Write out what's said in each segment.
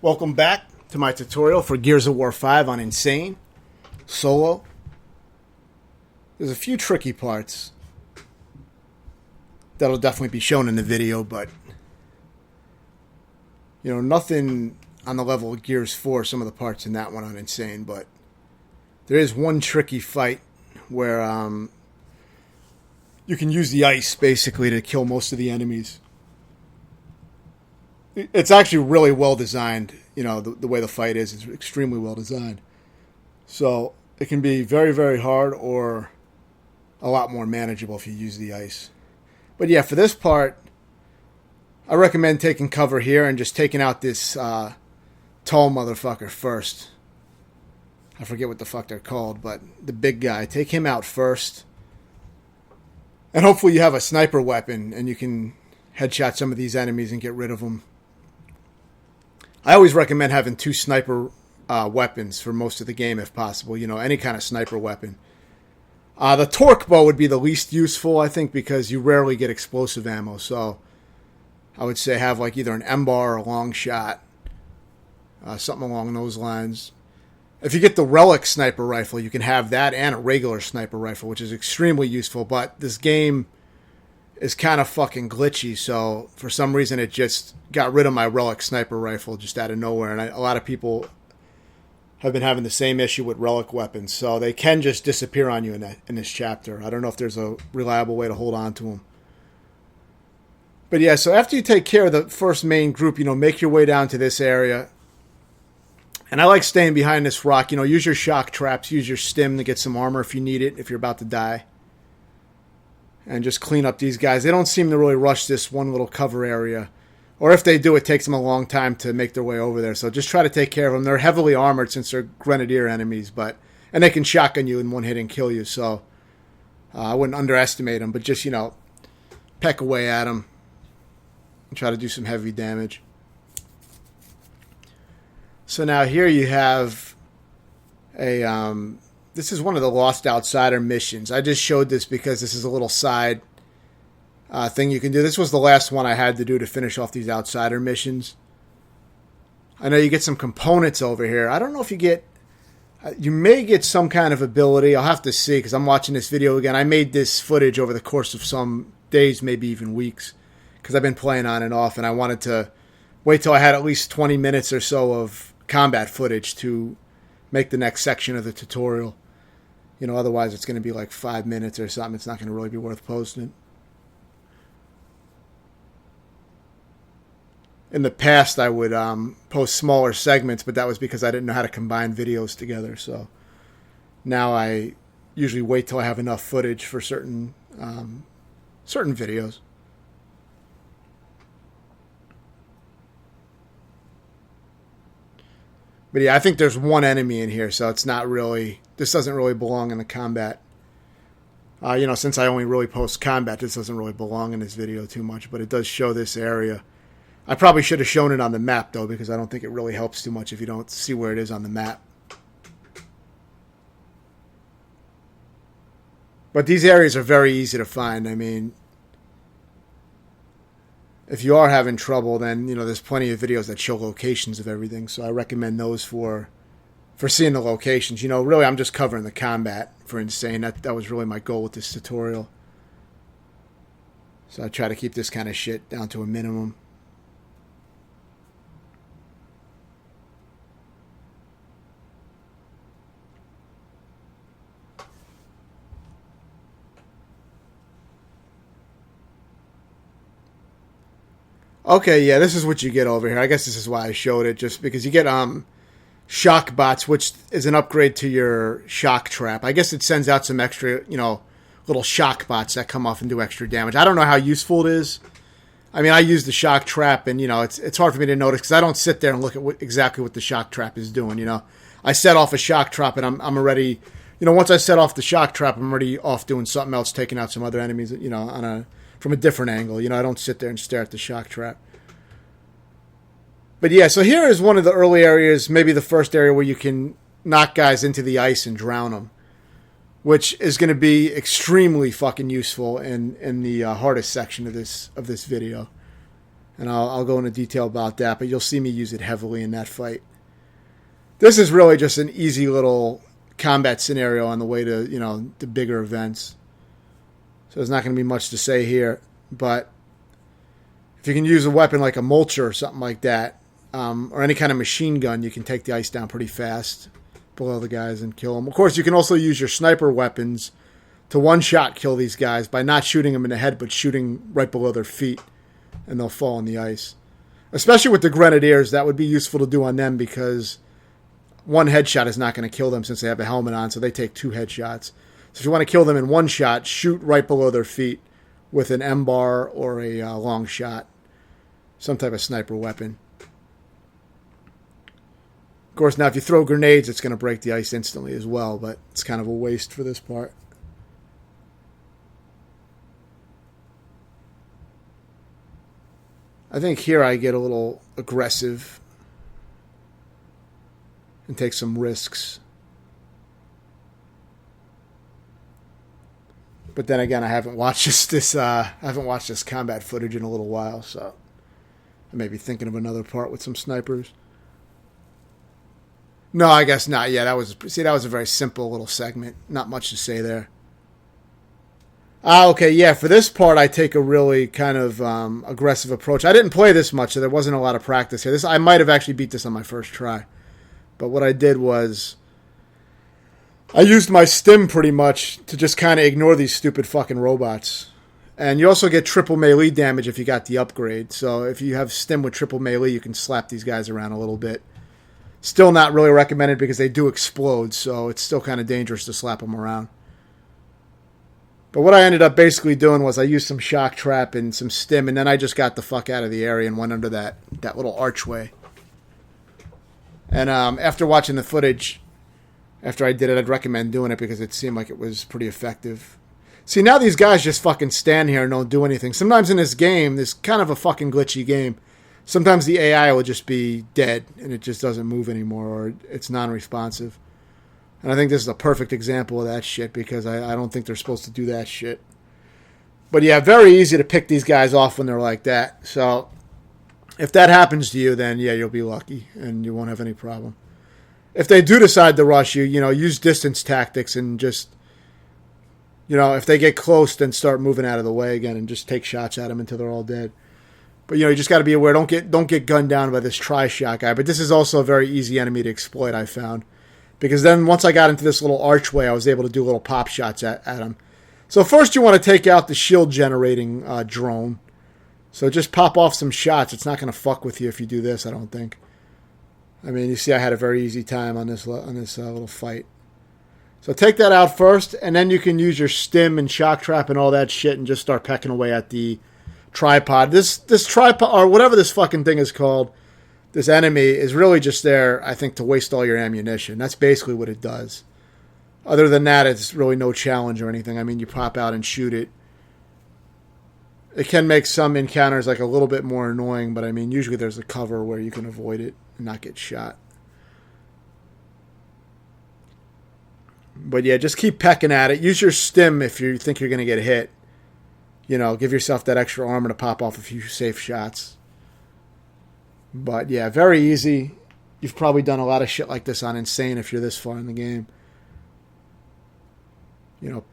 Welcome back to my tutorial for Gears of War 5 on Insane Solo. There's a few tricky parts that'll definitely be shown in the video, but nothing on the level of Gears 4, some of the parts in that one on Insane, but there is one tricky fight where you can use the ice basically to kill most of the enemies. It's actually really well designed, the way the fight is. It's extremely well designed. So it can be very, very hard or a lot more manageable if you use the ice. But yeah, for this part, I recommend taking cover here and just taking out this tall motherfucker first. I forget what the fuck they're called, but the big guy. Take him out first. And hopefully you have a sniper weapon and you can headshot some of these enemies and get rid of them. I always recommend having two sniper weapons for most of the game if possible. Any kind of sniper weapon. The torque bow would be the least useful, I think, because you rarely get explosive ammo. So I would say have like either an M-bar or a long shot. Something along those lines. If you get the Relic sniper rifle, you can have that and a regular sniper rifle, which is extremely useful. But this game is kind of fucking glitchy, so for some reason it just got rid of my Relic sniper rifle just out of nowhere. And a lot of people have been having the same issue with Relic weapons, so they can just disappear on you in this chapter. I don't know if there's a reliable way to hold on to them. But yeah, so after you take care of the first main group, make your way down to this area. And I like staying behind this rock. Use your shock traps, use your stim to get some armor if you need it, if you're about to die. And just clean up these guys. They don't seem to really rush this one little cover area. Or if they do, it takes them a long time to make their way over there. So just try to take care of them. They're heavily armored since they're grenadier enemies, and they can shotgun you in one hit and kill you. So I wouldn't underestimate them, but just, peck away at them and try to do some heavy damage. So now here you have this is one of the Lost Outsider missions. I just showed this because this is a little side thing you can do. This was the last one I had to do to finish off these Outsider missions. I know you get some components over here. I don't know if you may get some kind of ability. I'll have to see because I'm watching this video again. I made this footage over the course of some days, maybe even weeks, because I've been playing on and off, and I wanted to wait till I had at least 20 minutes or so of combat footage to make the next section of the tutorial. Otherwise it's going to be like 5 minutes or something. It's not going to really be worth posting. In the past, I would post smaller segments, but that was because I didn't know how to combine videos together. So now I usually wait till I have enough footage for certain videos. But yeah, I think there's one enemy in here, so it's not really... This doesn't really belong in the combat. Since I only really post combat, this doesn't really belong in this video too much, but it does show this area. I probably should have shown it on the map, though, because I don't think it really helps too much if you don't see where it is on the map. But these areas are very easy to find. I mean, if you are having trouble, then, there's plenty of videos that show locations of everything, so I recommend those for seeing the locations. Really, I'm just covering the combat for Insane. That was really my goal with this tutorial. So I try to keep this kind of shit down to a minimum. Okay, yeah, this is what you get over here. I guess this is why I showed it, just because you get shock bots, which is an upgrade to your shock trap. I guess it sends out some extra, little shock bots that come off and do extra damage. I don't know how useful it is. I mean, I use the shock trap, and, it's hard for me to notice because I don't sit there and look at exactly what the shock trap is doing, I set off a shock trap, and I'm already, once I set off the shock trap, I'm already off doing something else, taking out some other enemies, from a different angle. I don't sit there and stare at the shock trap. But yeah, so here is one of the early areas, maybe the first area where you can knock guys into the ice and drown them, which is going to be extremely fucking useful in the hardest section of this video. And I'll go into detail about that, but you'll see me use it heavily in that fight. This is really just an easy little combat scenario on the way to, the bigger events. So there's not going to be much to say here. But if you can use a weapon like a mulcher or something like that, or any kind of machine gun, you can take the ice down pretty fast below the guys and kill them. Of course, you can also use your sniper weapons to one-shot kill these guys by not shooting them in the head, but shooting right below their feet, and they'll fall on the ice. Especially with the Grenadiers, that would be useful to do on them because one headshot is not going to kill them since they have a helmet on, so they take 2 headshots. So if you want to kill them in one shot, shoot right below their feet with an M-bar or a long shot, some type of sniper weapon. Of course, now if you throw grenades, it's going to break the ice instantly as well, but it's kind of a waste for this part. I think here I get a little aggressive and take some risks. But then again, I haven't watched this combat footage in a little while, so I may be thinking of another part with some snipers. No, I guess not. Yeah, that was a very simple little segment. Not much to say there. Okay, yeah, for this part, I take a really kind of aggressive approach. I didn't play this much, so there wasn't a lot of practice here. I might have actually beat this on my first try. But what I did was I used my stim pretty much to just kind of ignore these stupid fucking robots. And you also get triple melee damage if you got the upgrade. So if you have stim with triple melee, you can slap these guys around a little bit. Still not really recommended because they do explode, so it's still kind of dangerous to slap them around. But what I ended up basically doing was I used some shock trap and some stim, and then I just got the fuck out of the area and went under that little archway. And after watching the footage, after I did it, I'd recommend doing it because it seemed like it was pretty effective. See, now these guys just fucking stand here and don't do anything. Sometimes in this game, this kind of a fucking glitchy game, sometimes the AI will just be dead and it just doesn't move anymore or it's non-responsive. And I think this is a perfect example of that shit because I don't think they're supposed to do that shit. But yeah, very easy to pick these guys off when they're like that. So if that happens to you, then yeah, you'll be lucky and you won't have any problem. If they do decide to rush you, use distance tactics and just, if they get close, then start moving out of the way again and just take shots at them until they're all dead. But, you just got to be aware. Don't get gunned down by this tri-shot guy. But this is also a very easy enemy to exploit, I found. Because then once I got into this little archway, I was able to do little pop shots at him. So first you want to take out the shield generating drone. So just pop off some shots. It's not going to fuck with you if you do this, I don't think. I mean, you see I had a very easy time on this little fight. So take that out first, and then you can use your stim and shock trap and all that shit and just start pecking away at the tripod. This tripod, or whatever this fucking thing is called, this enemy is really just there, I think, to waste all your ammunition. That's basically what it does. Other than that, it's really no challenge or anything. I mean, you pop out and shoot it. It can make some encounters like a little bit more annoying, but I mean, usually there's a cover where you can avoid it and not get shot. But yeah, just keep pecking at it. Use your stim if you think you're going to get hit. Give yourself that extra armor to pop off a few safe shots. But yeah, very easy. You've probably done a lot of shit like this on Insane if you're this far in the game.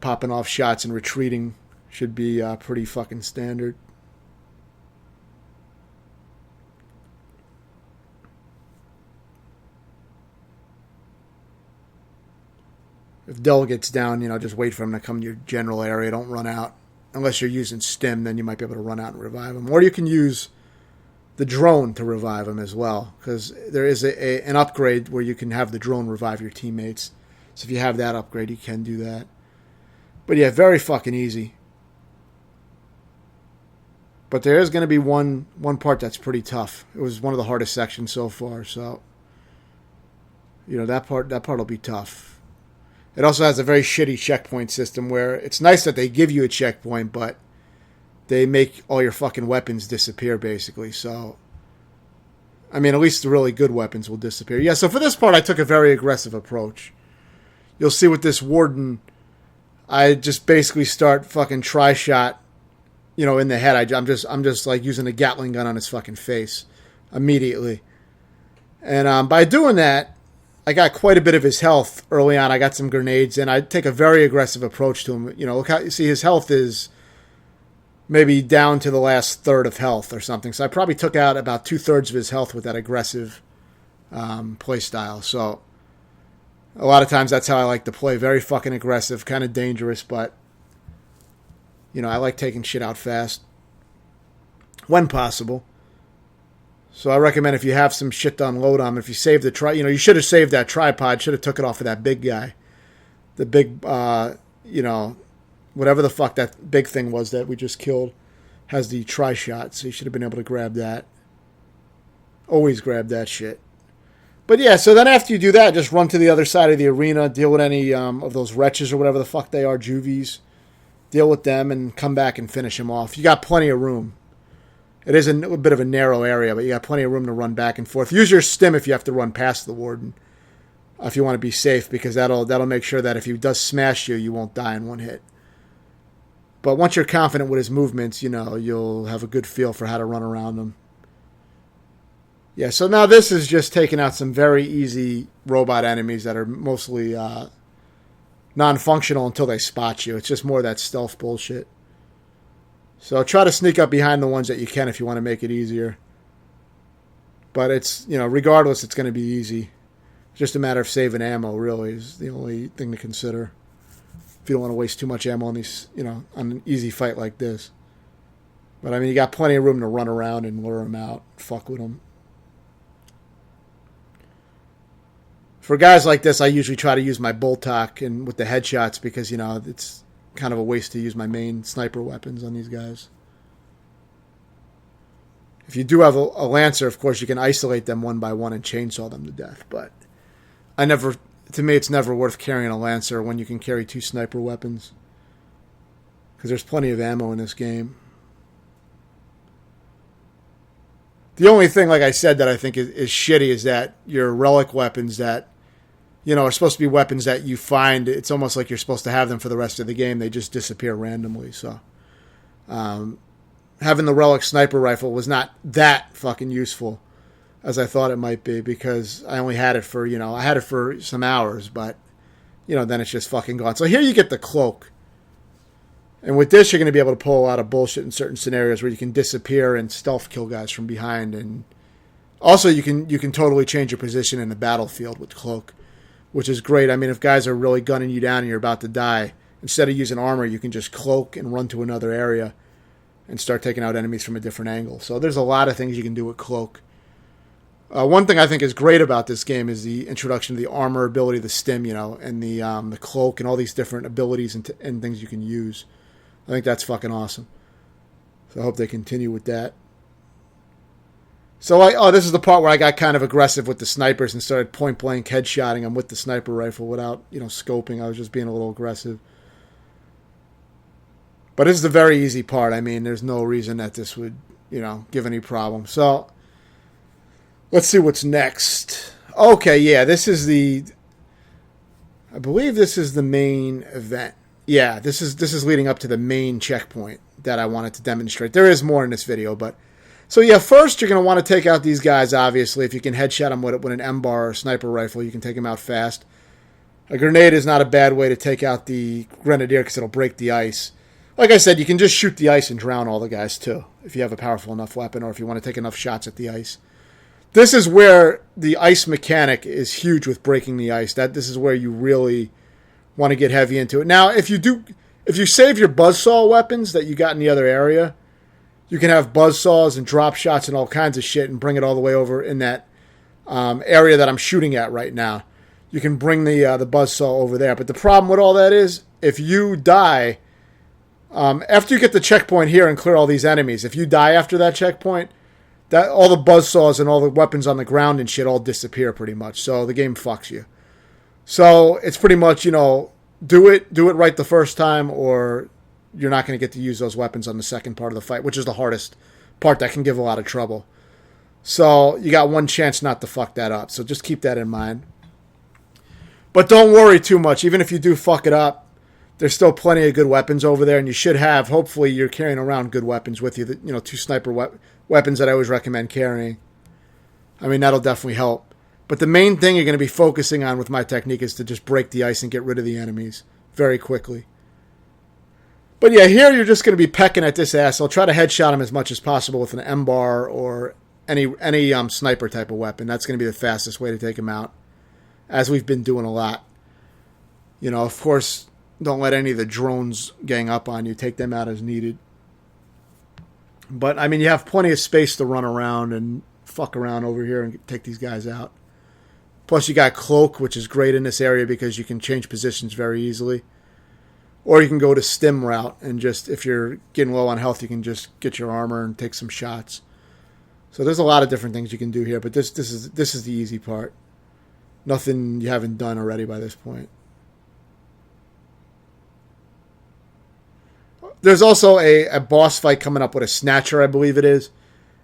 Popping off shots and retreating should be pretty fucking standard. If Dell gets down, just wait for him to come to your general area. Don't run out. Unless you're using stim, then you might be able to run out and revive him. Or you can use the drone to revive him as well. Because there is an upgrade where you can have the drone revive your teammates. So if you have that upgrade, you can do that. But yeah, very fucking easy. But there is going to be one part that's pretty tough. It was one of the hardest sections so far. So, that part will be tough. It also has a very shitty checkpoint system where it's nice that they give you a checkpoint, but they make all your fucking weapons disappear, basically. So, I mean, at least the really good weapons will disappear. Yeah, so for this part, I took a very aggressive approach. You'll see with this Warden, I just basically start fucking tri-shot, in the head. I'm just like using a Gatling gun on his fucking face immediately. And by doing that, I got quite a bit of his health early on. I got some grenades, and I take a very aggressive approach to him. Look how you see his health is maybe down to the last third of health or something. So I probably took out about 2/3 of his health with that aggressive play style. So a lot of times that's how I like to play. Very fucking aggressive, kind of dangerous, but I like taking shit out fast when possible. So I recommend if you have some shit to unload on, if you save the you should have saved that tripod, should have took it off of that big guy. The big, whatever the fuck that big thing was that we just killed has the tri-shot, so you should have been able to grab that. Always grab that shit. But yeah, so then after you do that, just run to the other side of the arena, deal with any of those wretches or whatever the fuck they are, juvies. Deal with them and come back and finish them off. You got plenty of room. It is a bit of a narrow area, but you got plenty of room to run back and forth. Use your stim if you have to run past the warden, if you want to be safe, because that'll make sure that if he does smash you, you won't die in one hit. But once you're confident with his movements, you'll have a good feel for how to run around him. Yeah, so now this is just taking out some very easy robot enemies that are mostly non-functional until they spot you. It's just more of that stealth bullshit. So try to sneak up behind the ones that you can if you want to make it easier. But it's, regardless, it's going to be easy. Just a matter of saving ammo, really, is the only thing to consider. If you don't want to waste too much ammo on these, on an easy fight like this. But, you got plenty of room to run around and lure them out, fuck with them. For guys like this, I usually try to use my Boltok and with the headshots because, it's kind of a waste to use my main sniper weapons on these guys. If you do have a Lancer, of course, you can isolate them one by one and chainsaw them to death. But to me, it's never worth carrying a Lancer when you can carry 2 sniper weapons. Because there's plenty of ammo in this game. The only thing, like I said, that I think is shitty is that your relic weapons that are supposed to be weapons that you find, it's almost like you're supposed to have them for the rest of the game. They just disappear randomly. So, having the relic sniper rifle was not that fucking useful as I thought it might be because I only had it for, I had it for some hours, but, then it's just fucking gone. So here you get the cloak. And with this, you're going to be able to pull a lot of bullshit in certain scenarios where you can disappear and stealth kill guys from behind. And also, you can totally change your position in the battlefield with cloak, which is great. If guys are really gunning you down and you're about to die, instead of using armor, you can just cloak and run to another area and start taking out enemies from a different angle. So there's a lot of things you can do with cloak. One thing I think is great about this game is the introduction of the armor ability, the stim, and the cloak and all these different abilities and things you can use. I think that's fucking awesome. So I hope they continue with that. So this is the part where I got kind of aggressive with the snipers and started point blank headshotting them with the sniper rifle without, scoping. I was just being a little aggressive. But this is the very easy part. There's no reason that this would, give any problem. So let's see what's next. Okay, yeah, I believe this is the main event. Yeah, this is leading up to the main checkpoint that I wanted to demonstrate. There is more in this video, but so yeah, first you're going to want to take out these guys, obviously. If you can headshot them with an M-bar or sniper rifle, you can take them out fast. A grenade is not a bad way to take out the grenadier because it'll break the ice. Like I said, you can just shoot the ice and drown all the guys too, if you have a powerful enough weapon or if you want to take enough shots at the ice. This is where the ice mechanic is huge with breaking the ice. This is where you really want to get heavy into it. Now, if you save your buzzsaw weapons that you got in the other area, you can have buzzsaws and drop shots and all kinds of shit and bring it all the way over in that area that I'm shooting at right now. You can bring the buzzsaw over there. But the problem with all that is, if you die, after you get the checkpoint here and clear all these enemies, if you die after that checkpoint, that all the buzzsaws and all the weapons on the ground and shit all disappear pretty much. So the game fucks you. So it's pretty much, do it right the first time, or you're not going to get to use those weapons on the second part of the fight, which is the hardest part that can give a lot of trouble. So you got one chance not to fuck that up. So just keep that in mind. But don't worry too much. Even if you do fuck it up, there's still plenty of good weapons over there, and you should have, hopefully you're carrying around good weapons with you, you know, 2 sniper weapons that I always recommend carrying. I mean, that'll definitely help. But the main thing you're going to be focusing on with my technique is to just break the ice and get rid of the enemies very quickly. But yeah, here you're just going to be pecking at this asshole. Try to headshot him as much as possible with an M-bar or any sniper type of weapon. That's going to be the fastest way to take him out, as we've been doing a lot. You know, of course, don't let any of the drones gang up on you. Take them out as needed. But, I mean, you have plenty of space to run around and fuck around over here and take these guys out. Plus, you got Cloak, which is great in this area because you can change positions very easily. Or you can go to stim route and just, if you're getting low on health, you can just get your armor and take some shots. So there's a lot of different things you can do here, but this is the easy part. Nothing you haven't done already by this point. There's also a boss fight coming up with a Snatcher, I believe it is.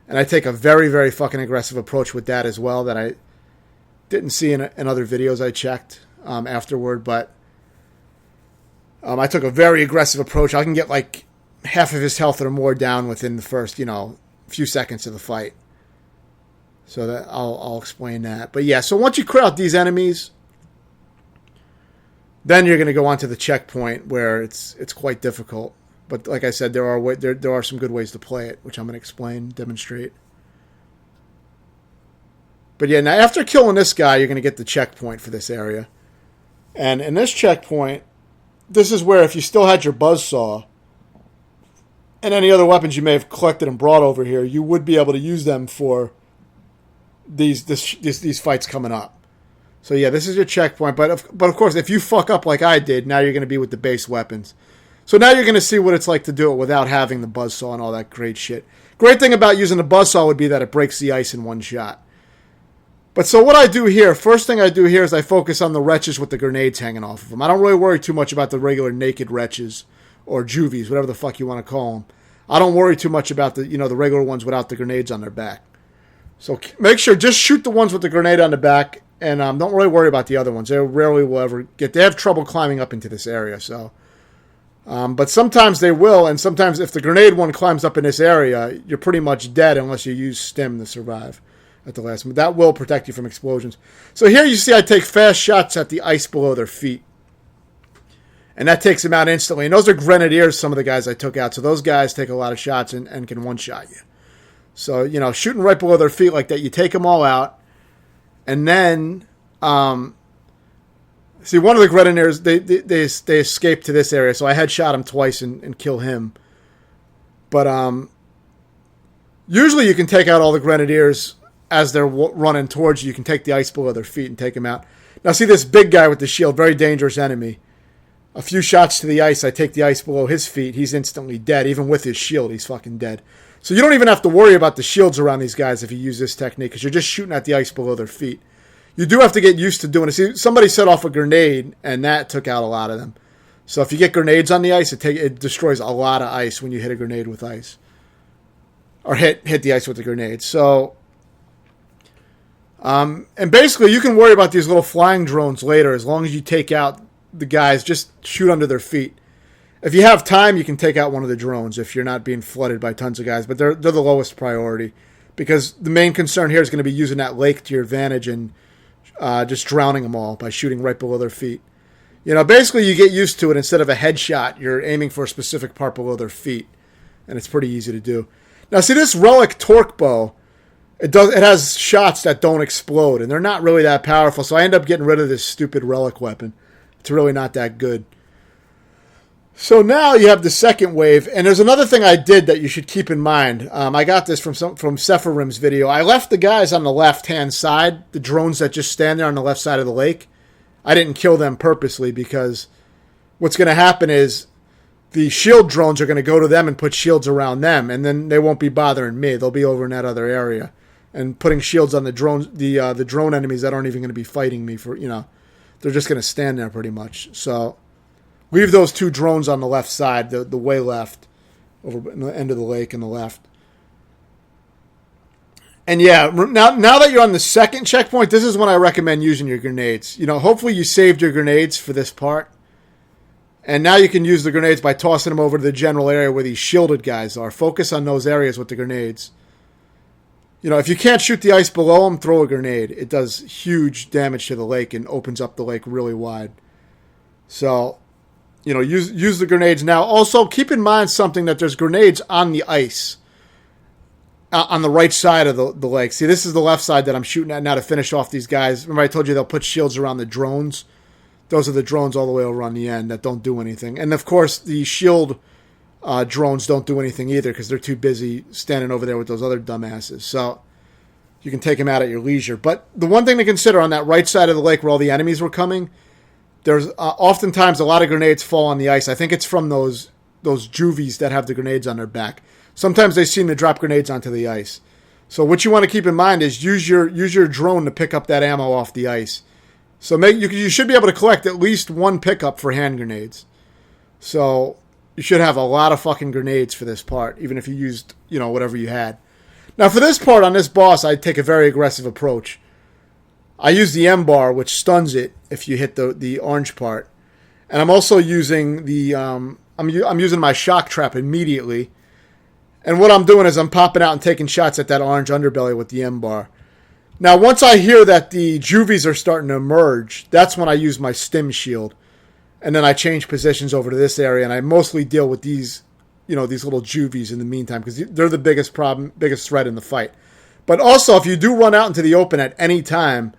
And I take a very, very fucking aggressive approach with that as well that I didn't see in other videos I checked afterward, but I took a very aggressive approach. I can get like half of his health or more down within the first, you know, few seconds of the fight. So that I'll explain that. But yeah, so once you clear out these enemies, then you're going to go on to the checkpoint where it's quite difficult. But like I said, there are some good ways to play it, which I'm going to explain, demonstrate. But yeah, now after killing this guy, you're going to get the checkpoint for this area. And in this checkpoint, this is where if you still had your buzzsaw and any other weapons you may have collected and brought over here, you would be able to use them for these fights coming up. So yeah, this is your checkpoint. But of course, if you fuck up like I did, now you're going to be with the base weapons. So now you're going to see what it's like to do it without having the buzzsaw and all that great shit. Great thing about using the buzzsaw would be that it breaks the ice in one shot. But so what I do here, first thing I do here is I focus on the wretches with the grenades hanging off of them. I don't really worry too much about the regular naked wretches or juvies, whatever the fuck you want to call them. I don't worry too much about the regular ones without the grenades on their back. So make sure, just shoot the ones with the grenade on the back, and don't really worry about the other ones. They rarely will ever they have trouble climbing up into this area, so. But sometimes they will, and sometimes if the grenade one climbs up in this area, you're pretty much dead unless you use stim to survive at the last moment. That will protect you from explosions. So here you see I take fast shots at the ice below their feet. And that takes them out instantly. And those are grenadiers, some of the guys I took out. So those guys take a lot of shots and can one-shot you. So, you know, shooting right below their feet like that, you take them all out. And then, see, one of the grenadiers, they escaped to this area. So I headshot him twice and kill him. But usually you can take out all the grenadiers as they're running towards you. You can take the ice below their feet and take them out. Now see this big guy with the shield, very dangerous enemy. A few shots to the ice, I take the ice below his feet. He's instantly dead. Even with his shield, he's fucking dead. So you don't even have to worry about the shields around these guys if you use this technique, because you're just shooting at the ice below their feet. You do have to get used to doing it. See, somebody set off a grenade, and that took out a lot of them. So if you get grenades on the ice, it destroys a lot of ice when you hit a grenade with ice. Or hit the ice with the grenade. So, and basically you can worry about these little flying drones later as long as you take out the guys. Just shoot under their feet. If you have time, you can take out one of the drones if you're not being flooded by tons of guys. But they're the lowest priority, because the main concern here is going to be using that lake to your advantage and just drowning them all by shooting right below their feet. You know, basically you get used to it. Instead of a headshot, you're aiming for a specific part below their feet, and it's pretty easy to do. Now, see this relic torque bow. It has shots that don't explode, and they're not really that powerful. So I end up getting rid of this stupid relic weapon. It's really not that good. So now you have the second wave, and there's another thing I did that you should keep in mind. I got this from Sephirim's video. I left the guys on the left-hand side, the drones that just stand there on the left side of the lake. I didn't kill them purposely, because what's going to happen is the shield drones are going to go to them and put shields around them, and then they won't be bothering me. They'll be over in that other area and putting shields on the drones, the drone enemies that aren't even going to be fighting me for, you know, they're just going to stand there pretty much. So leave those two drones on the left side, the way left, over in the end of the lake on the left. And yeah, now that you're on the second checkpoint, this is when I recommend using your grenades. You know, hopefully you saved your grenades for this part. And now you can use the grenades by tossing them over to the general area where these shielded guys are. Focus on those areas with the grenades. You know, if you can't shoot the ice below them, throw a grenade. It does huge damage to the lake and opens up the lake really wide. So, you know, use the grenades now. Also, keep in mind something, that there's grenades on the ice on the right side of the lake. See, this is the left side that I'm shooting at now to finish off these guys. Remember I told you they'll put shields around the drones? Those are the drones all the way over on the end that don't do anything. And, of course, the shield drones don't do anything either because they're too busy standing over there with those other dumbasses. So you can take them out at your leisure. But the one thing to consider on that right side of the lake where all the enemies were coming, there's oftentimes a lot of grenades fall on the ice. I think it's from those juvies that have the grenades on their back. Sometimes they seem to drop grenades onto the ice. So what you want to keep in mind is use your drone to pick up that ammo off the ice. So you should be able to collect at least one pickup for hand grenades. So you should have a lot of fucking grenades for this part, even if you used, you know, whatever you had. Now for this part on this boss, I take a very aggressive approach. I use the M bar, which stuns it if you hit the orange part, and I'm also using the I'm using my shock trap immediately. And what I'm doing is I'm popping out and taking shots at that orange underbelly with the M bar. Now, once I hear that the juvies are starting to emerge, that's when I use my stim shield. And then I change positions over to this area, and I mostly deal with these, you know, these little juvies in the meantime, because they're the biggest threat in the fight. But also, if you do run out into the open at any time,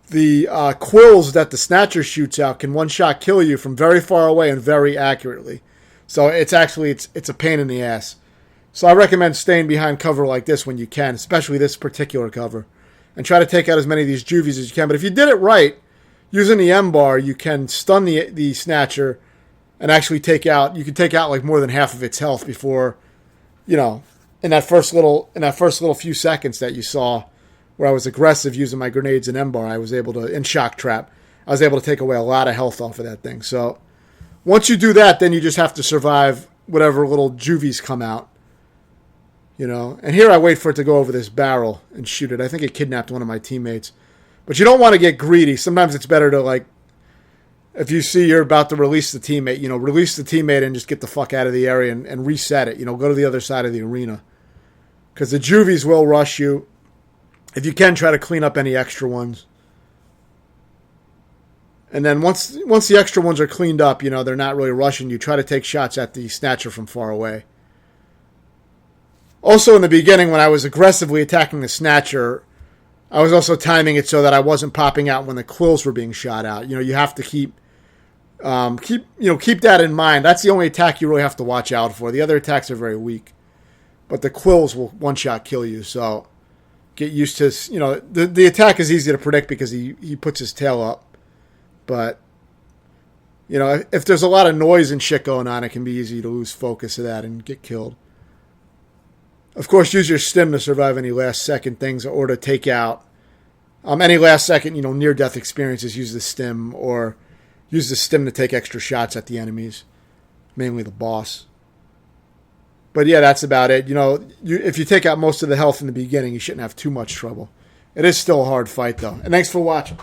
the quills that the Snatcher shoots out can one-shot kill you from very far away and very accurately. So it's a pain in the ass. So I recommend staying behind cover like this when you can, especially this particular cover. And try to take out as many of these juvies as you can. But if you did it right, using the M bar, you can stun the Snatcher and actually take out like more than half of its health before, you know, in that first little few seconds that you saw where I was aggressive using my grenades and M bar, I was able to, in shock trap, I was able to take away a lot of health off of that thing. So once you do that, then you just have to survive whatever little juvies come out. You know, and here I wait for it to go over this barrel and shoot it. I think it kidnapped one of my teammates. But you don't want to get greedy. Sometimes it's better to, like, if you see you're about to release the teammate, you know, release the teammate and just get the fuck out of the area and reset it. You know, go to the other side of the arena. Because the juvies will rush you. If you can, try to clean up any extra ones. And then once the extra ones are cleaned up, you know, they're not really rushing you. Try to take shots at the Snatcher from far away. Also, in the beginning, when I was aggressively attacking the Snatcher, I was also timing it so that I wasn't popping out when the quills were being shot out. You know, you have to keep that in mind. That's the only attack you really have to watch out for. The other attacks are very weak, but the quills will one-shot kill you. So get used to, you know, the attack is easy to predict because he puts his tail up. But you know, if there's a lot of noise and shit going on, it can be easy to lose focus of that and get killed. Of course, use your stim to survive any last-second things or to take out any last-second, you know, near-death experiences. Use the stim or use the stim to take extra shots at the enemies, mainly the boss. But yeah, that's about it. You know, if you take out most of the health in the beginning, you shouldn't have too much trouble. It is still a hard fight, though. And thanks for watching.